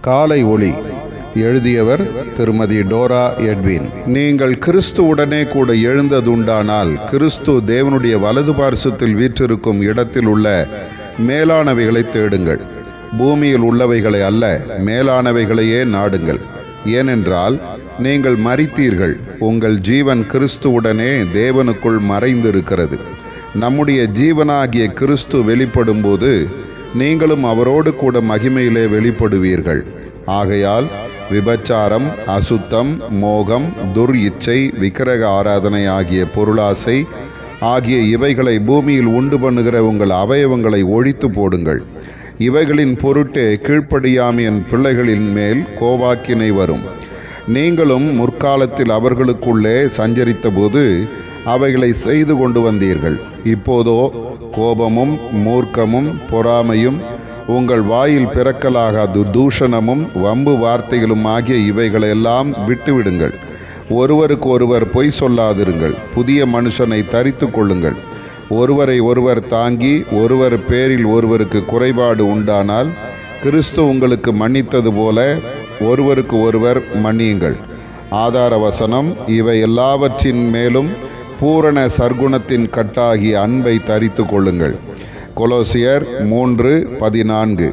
காலை ஒளி. எழுதியவர் திருமதி டோரா எட்வின். நீங்கள் கிறிஸ்துவுடனே கூட எழுந்ததுண்டானால் கிறிஸ்து தேவனுடைய வலது பார்சத்தில் வீற்றிருக்கும் இடத்தில் உள்ள மேலானவைகளை தேடுங்கள். பூமியில் உள்ளவைகளை அல்ல, மேலானவைகளையே நாடுங்கள். ஏனென்றால் நீங்கள் மரித்தீர்கள், உங்கள் ஜீவன் கிறிஸ்துவுடனே தேவனுக்குள் மறைந்திருக்கிறது. நம்முடைய ஜீவனாகிய கிறிஸ்து வெளிப்படும்போது நீங்களும் அவரோடு கூட மகிமையிலே வெளிப்படுவீர்கள். ஆகையால் விபச்சாரம், அசுத்தம், மோகம், துர் இச்சை, விக்கிரக ஆராதனை ஆகிய பொருளாசை ஆகிய இவைகளை பூமியில் உண்டு பண்ணுகிற உங்கள் அவயவங்களை ஒழித்து போடுங்கள். இவைகளின் பொருட்டே கீழ்ப்படியாமையின் பிள்ளைகளின் மேல் கோபாக்கினை வரும். நீங்களும் முற்காலத்தில் அவர்களுக்குள்ளே சஞ்சரித்த போது அவைகளை செய்து கொண்டு வந்தீர்கள். இப்போதோ கோபமும் மூர்க்கமும் பொறாமையும் உங்கள் வாயில் பிறக்கலாகாது தூஷணமும் வம்பு வார்த்தைகளும் ஆகிய இவைகளெல்லாம் விட்டுவிடுங்கள். ஒருவருக்கு ஒருவர் பொய் சொல்லாதிருங்கள். புதிய மனுஷனை தரித்து கொள்ளுங்கள். ஒருவரை ஒருவர் தாங்கி ஒருவர் பேரில் ஒருவருக்கு குறைபாடு உண்டானால் கிறிஸ்து உங்களுக்கு மன்னித்தது போல ஒருவருக்கு ஒருவர் மன்னியுங்கள். ஆதார வசனம்: இவை எல்லாவற்றின் மேலும் பூரண சர்க்குணத்தின் கட்டாகிய அன்பை தரித்து கொள்ளுங்கள். கொலோசியர் 3:14.